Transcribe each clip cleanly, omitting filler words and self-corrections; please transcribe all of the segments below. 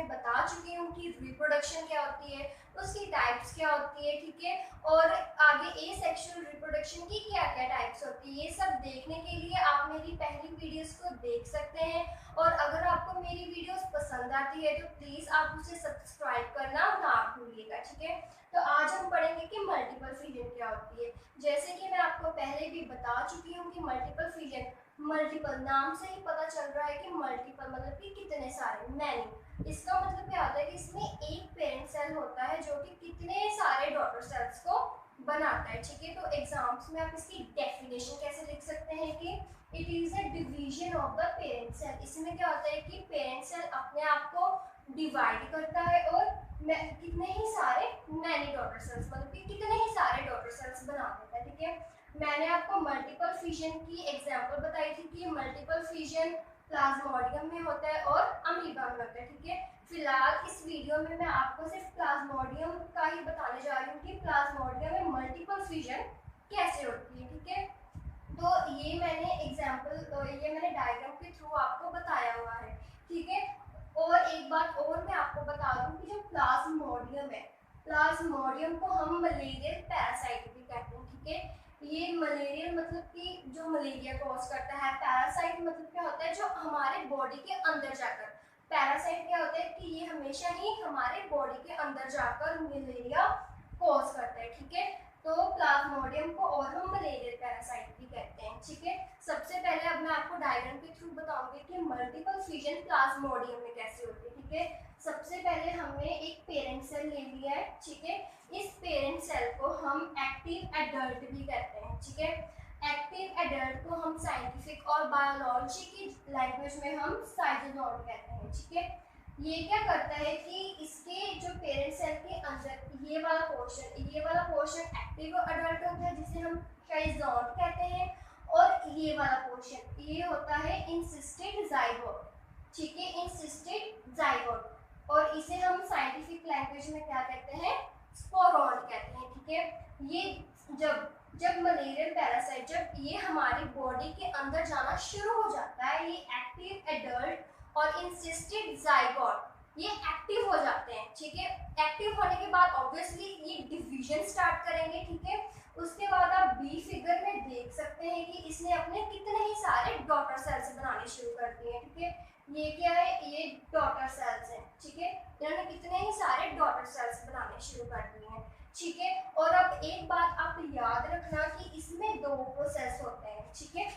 मैं बता चुकी हूँ कि रिप्रोडक्शन क्या होती है, उसकी टाइप्स क्या होती है, ठीक है, और आगे एसेक्सुअल रिप्रोडक्शन की क्या क्या टाइप्स होती है। ये सब देखने के लिए आप मेरी पहली वीडियोस को देख सकते हैं, और अगर आपको मेरी वीडियोस पसंद आती है तो प्लीज़ आप उसे सब्सक्राइब करना ना भूलिएगा, ठीक है। तो आज हम पढ़ेंगे कि मल्टीपल फिजन क्या होती है। जैसे कि मैं आपको पहले भी बता चुकी हूँ कि मल्टीपल फिजन, मल्टीपल नाम से ही पता चल रहा है कि मल्टीपल मतलब कि कितने सारे, मैनी। इसका मतलब क्या होता है कि इसमें एक पेरेंट सेल होता है जो कि कितने सारे डॉटर सेल्स को बनाता है, ठीक है। तो एग्जाम्स में आप इसकी डेफिनेशन कैसे लिख सकते हैं कि it is a division of the parent cell. इसमें क्या होता है कि पेरेंट सेल अपने आप को डिवाइड करता है और कितने ही सारे मैनी डॉटर सेल्स मतलब कि कितने ही सारे डॉटर सेल्स बना देता है, ठीक है। मैंने आपको मल्टीपल फिजन की एग्जांपल बताई थी कि मल्टीपल फिजन प्लाज्मोडियम में होता है और अमीबा में होता है, ठीक है। फिलहाल इस वीडियो में मैं आपको सिर्फ प्लाज्मोडियम का ही बताने जा रही हूँ कि प्लाज्मोडियम में मल्टीपल फिजन कैसे होती है, ठीक है। तो ये मैंने एग्जांपल, ये मैंने डायग्राम के थ्रू आपको बताया हुआ है, ठीक है। और एक बात और मैं आपको बता दूं कि जो प्लाज्मोडियम है, प्लाज्मोडियम को हम मलेरियल पैरासाइट भी कहते हैं, ठीक है। ये मलेरियल मतलब कि जो मलेरिया कॉज करता है, पैरासाइट मतलब क्या होता है जो हमारे बॉडी के अंदर जाकर, पैरासाइट क्या होता है कि ये हमेशा ही हमारे बॉडी के अंदर जाकर मलेरिया कॉज करता है, ठीक है। तो प्लाज्मोडियम को और हम मलेरियल पैरासाइट भी कहते हैं, ठीक है। सबसे पहले अब मैं आपको डायग्राम के थ्रू बताऊंगी कि मल्टीपल फिजन प्लाज्मोडियम में कैसे होती है, ठीक है। सबसे पहले हमने एक पेरेंट सेल ले लिया है, ठीक है। इस पेरेंट सेल को हम एक्टिव एडल्ट भी कहते हैं, ठीक है। एक्टिव एडल्ट को हम साइंटिफिक और बायोलॉजी की लैंग्वेज में हम साइटोसोल कहते हैं, ठीक है। ये क्या करता है कि इसके जो पेरेंट सेल के अंदर ये वाला पोर्शन एक्टिव एडल्ट होता है जिसे हम शाइज़ोट कहते हैं, और ये वाला पोर्शन ये होता है इंसिस्टेड जाइगोट, ठीक है, इंसिस्टेड जाइगोट, और इसे हम साइंटिफिक लैंग्वेज में क्या कहते हैं, स्पोरोन कहते हैं, ठीक है। ये जब मलेरियल पैरासाइट जब ये हमारी बॉडी के अंदर जाना शुरू हो जाता है, ये एक्टिव एडल्ट और इंसिस्टेड जाइगोट ये एक्टिव हो जाते हैं, ठीक है। एक्टिव होने के बाद ऑब्वियसली ये डिवीजन स्टार्ट करेंगे, ठीक है। उसके बाद आप बी फिगर में देख सकते हैं कि इसने अपने कितने ही सारे डॉटर सेल्स बनाने शुरू कर दिए हैं, ठीक है। ये क्या है, ये डॉटर सेल्स हैं, ठीक है। इन्होंने कितने ही सारे डॉटर सेल्स बनाने शुरू कर दिए हैं, ठीक है। और अब एक बात आप याद रखना कि इसमें दो प्रोसेस होते हैं, ठीक है।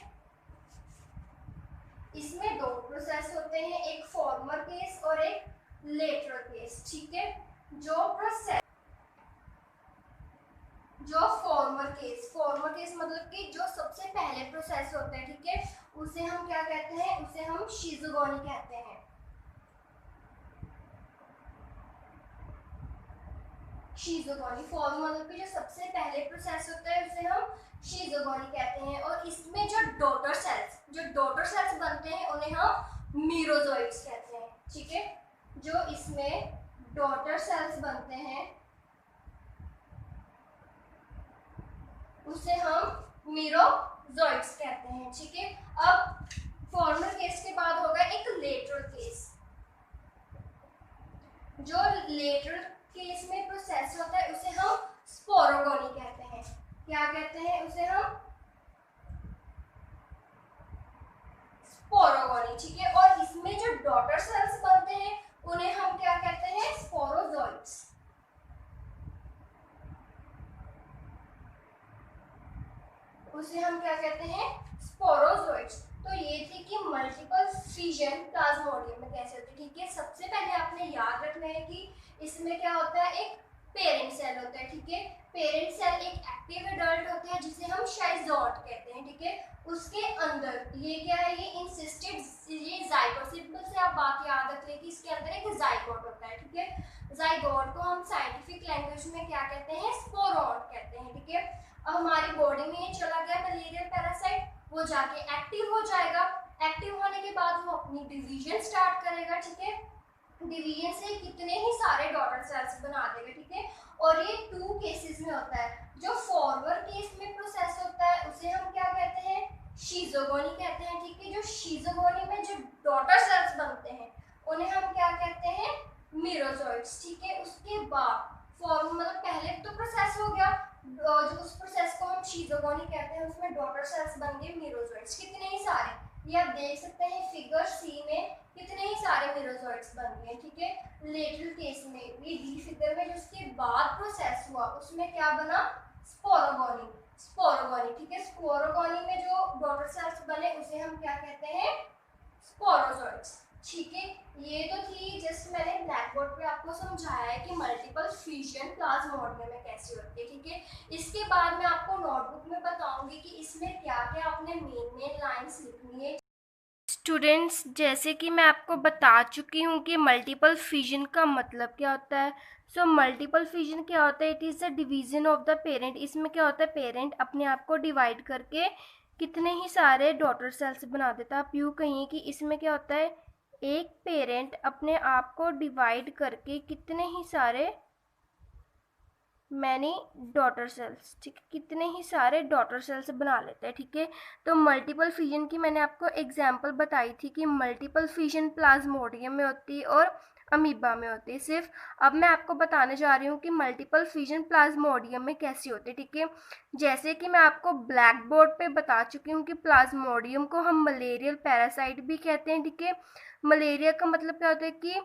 इसमें दो प्रोसेस होते हैं, एक फॉर्मर केस और एक लेटरल केस, ठीक है। जो फॉर्मर केस मतलब कि जो सबसे पहले प्रोसेस होते हैं, ठीक है, उसे हम क्या कहते हैं, उसे हम शिज़ोगोनी कहते हैं। शिज़ोगोनी फॉर्मर मतलब कि जो सबसे पहले प्रोसेस होता है उसे हम शिज़ोगोनी कहते हैं, और इसमें जो डॉटर सेल्स बनते हैं उन्हें हम मीरोजोइट्स कहते हैं, ठीक है। जो इसमें डॉटर सेल्स बनते हैं उसे हम मीरोजोइट्स कहते हैं, ठीक है। अब फॉर्मर केस के बाद होगा एक लेटरल केस। जो लेटरल केस में प्रोसेस होता है उसे हम स्पोरोगोनी कहते हैं। क्या कहते हैं उसे हम, स्पोरोगोनी, ठीक है। और इसमें जो डॉटर सेल्स बनते हैं उन्हें हम क्या कहते हैं, स्पोरोजोइट्स। उसे हम क्या कहते हैं, स्पोरोजोइट्स। तो ये थी कि मल्टीपल फिजन प्लाज्मोडियम में कैसे होती है, ठीक है। सबसे पहले आपने याद रखना है कि इसमें क्या होता है, एक पेरेंट सेल होता है, ठीक है। पेरेंट सेल एक एक्टिव एडल्ट होता है जिसे हम शाइज़ोट कहते हैं, ठीक है। उसके अंदर ये क्या है, ये इंसिस्टेड, ये जाइगोट, सिंपल से आप बात याद रख लें कि इसके अंदर एक जाइगोट होता है, ठीक है। जाइगोट को हम साइंटिफिक लैंग्वेज में क्या कहते हैं, स्पोरोन कहते हैं, ठीक है। अब हमारी बॉडी में ये चला गया मलेरियल पैरासाइट, वो जाके एक्टिव हो जाएगा। एक्टिव होने के बाद वो अपनी डिवीजन स्टार्ट करेगा, ठीक है। डिवीजन से कितने ही सारे डॉटर सेल्स बना देगा, ठीक है। और ये टू केसेस में होता है। जो फॉरवर्ड केस में प्रोसेस होता है उसे हम क्या कहते हैं, शिज़ोगोनी कहते हैं, ठीक है। जो शिज़ोगोनी में जो डॉटर सेल्स बनते हैं उन्हें हम क्या कहते हैं, शीज़ोगोनी कहते हैं, उसमें डॉटर सेल्स बन गए मीरोजोइट्स, कितने ही सारे, ये आप देख सकते हैं फिगर सी में कितने ही सारे मीरोजोइट्स बन गए, ठीक है। लेटरल केस में ये डी फिगर में जो उसके बाद प्रोसेस हुआ उसमें क्या बना, स्पोरोगोनी, स्पोरोगोनी, ठीक है। स्पोरोगोनी में जो डॉटर सेल्स बने उसे हम क्या कहते हैं, स्पोरोजोइट्स, ठीक है। ये तो थी जस्ट मैंने ब्लैक बोर्ड पे आपको समझाया है कि मल्टीपल फिशन प्लाज्मोडियम में कैसे होती है, ठीक है। इसके बाद मैं आपको नोटबुक में बताऊंगी कि इसमें क्या क्या आपने मेन लाइंस लिखनी है। स्टूडेंट्स, जैसे कि मैं आपको बता चुकी हूँ कि मल्टीपल फिजन का मतलब क्या होता है। सो मल्टीपल फिजन क्या होता है, it is the division of the parent. इसमें क्या होता है, पेरेंट अपने आप को डिवाइड करके कितने ही सारे डॉटर सेल्स बना देता है। आप यूँ कहिए कि इसमें क्या होता है, एक पेरेंट अपने आप को डिवाइड करके कितने ही सारे मैनी डॉटर सेल्स, ठीक है, कितने ही सारे डॉटर सेल्स बना लेते हैं, ठीक है। तो मल्टीपल फिजन की मैंने आपको एग्जांपल बताई थी कि मल्टीपल फिजन प्लाज्मोडियम में होती है और अमीबा में होती है। सिर्फ अब मैं आपको बताने जा रही हूँ कि मल्टीपल फिजन प्लाज्मोडियम में कैसी होती है, ठीक है। जैसे कि मैं आपको ब्लैक बोर्ड पे बता चुकी हूँ कि प्लाज्मोडियम को हम मलेरियल पैरासाइट भी कहते हैं, ठीक है। मलेरिया का मतलब क्या होता है कि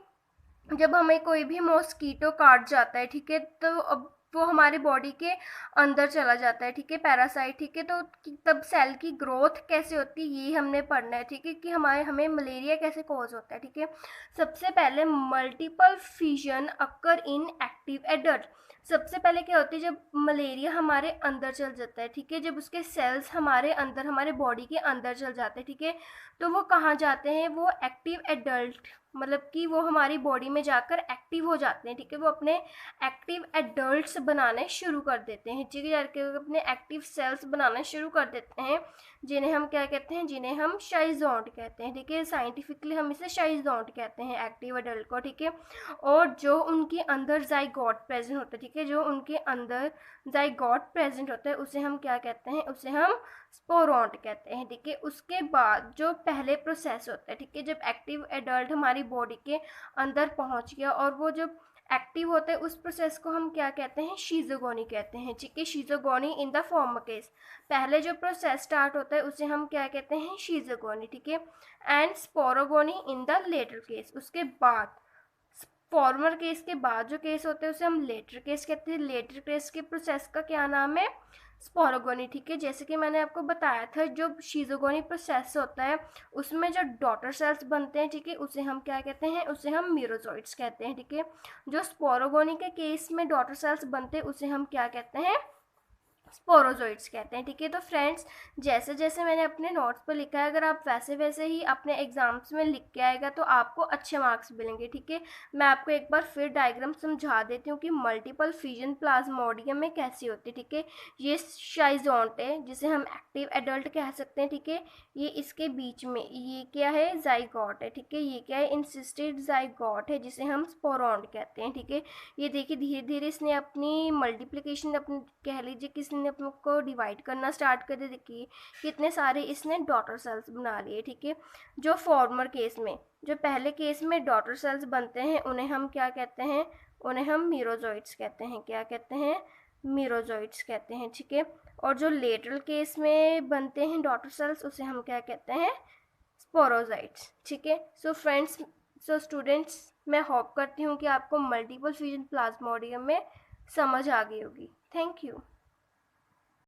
जब हमें कोई भी मॉस्कीटो काट जाता है, ठीक है, तो अब वो हमारे बॉडी के अंदर चला जाता है, ठीक है, पैरासाइट, ठीक है। तो तब सेल की ग्रोथ कैसे होती है ये हमने पढ़ना है, ठीक है, कि हमें मलेरिया कैसे कॉज होता है, ठीक है। सबसे पहले मल्टीपल फिजन अकर इन एक्टिव एडल्ट। सबसे पहले क्या होती है, जब मलेरिया हमारे अंदर चल जाता है, ठीक है, जब उसके सेल्स हमारे अंदर हमारे बॉडी के अंदर चल जाते हैं, ठीक है, तो वो कहाँ जाते हैं, वो एक्टिव एडल्ट, मतलब कि वो हमारी बॉडी में जाकर एक्टिव हो जाते हैं, ठीक है। वो अपने एक्टिव एडल्ट्स बनाने शुरू कर देते हैं, ठीक है, जाके अपने एक्टिव सेल्स बनाना शुरू कर देते हैं, जिन्हें हम क्या कहते हैं, जिन्हें हम शाइज़ोन्ट कहते हैं, ठीक है। साइंटिफिकली हम इसे शाइज़ोन्ट कहते हैं एक्टिव एडल्ट को, ठीक है। और जो उनके अंदर जाइगोट प्रेजेंट होता है, ठीक है, जो उनके अंदर जाइगोट प्रेजेंट होता है उसे हम क्या कहते हैं, उसे हम स्पोरोन्ट कहते हैं, ठीक है। उसके बाद जो पहले प्रोसेस होता है, ठीक है, जब एक्टिव एडल्ट हमारी बॉडी के अंदर पहुंच गया और वो जब एक्टिव होता है उस प्रोसेस को हम क्या कहते हैं, शीज़ोगोनी कहते हैं, ठीक है। शीज़ोगोनी इन द फॉर्मर केस, पहले जो प्रोसेस स्टार्ट होता है उसे हम क्या कहते हैं, शीज़ोगोनी, ठीक है। And sporogony in the latter case, उसके बाद फॉर्मर केस के बाद जो केस होते हैं उसे हम लेटर केस कहते हैं। लेटर केस के प्रोसेस का क्या नाम है, स्पोरोगोनी, ठीक है। जैसे कि मैंने आपको बताया था जो शीज़ोगोनी प्रोसेस होता है उसमें जो डॉटर सेल्स बनते हैं, ठीक है, उसे हम क्या कहते हैं, उसे हम मीरोजोइट्स कहते हैं, ठीक है। जो स्पोरोगोनी के केस में डॉटर सेल्स बनते हैं उसे हम क्या कहते हैं, स्पोरोजोइट्स कहते हैं, ठीक है। तो फ्रेंड्स, जैसे जैसे मैंने अपने नोट्स पर लिखा है, अगर आप वैसे वैसे ही अपने एग्जाम्स में लिख के आएगा तो आपको अच्छे मार्क्स मिलेंगे, ठीक है। मैं आपको एक बार फिर डायग्राम समझा देती हूँ कि मल्टीपल फिजन प्लाज्मोडियम में कैसी होती है, ठीक है। ये शाइज़ोन्ट है जिसे हम एक्टिव एडल्ट कह सकते हैं, ठीक है। ये इसके बीच में ये क्या है, जाइगोट है, ठीक है। ये क्या है, इंसिस्टेड जाइगोट है जिसे हम स्पोरोन्ट कहते हैं, ठीक है। ये देखिए धीरे धीरे इसने अपनी मल्टीप्लिकेशन, अपनी कह लीजिए कि इसने अपने को डिवाइड करना स्टार्ट कर दिया। देखिए कितने सारे इसने डॉटर सेल्स बना लिए, ठीक है। जो फॉर्मर केस में, जो पहले केस में डॉटर सेल्स बनते हैं उन्हें हम क्या कहते हैं, उन्हें हम मीरोजोइट्स कहते हैं, क्या कहते हैं, मीरोजोइट्स कहते हैं, ठीक है। और जो लेटरल केस में बनते हैं डॉटर सेल्स उसे हम क्या कहते हैं, स्पोरोजाइट्स, ठीक है। सो फ्रेंड्स, सो स्टूडेंट्स, मैं होप करती हूँ कि आपको मल्टीपल फिजन प्लाज्मोडियम में समझ आ गई होगी। Thank you.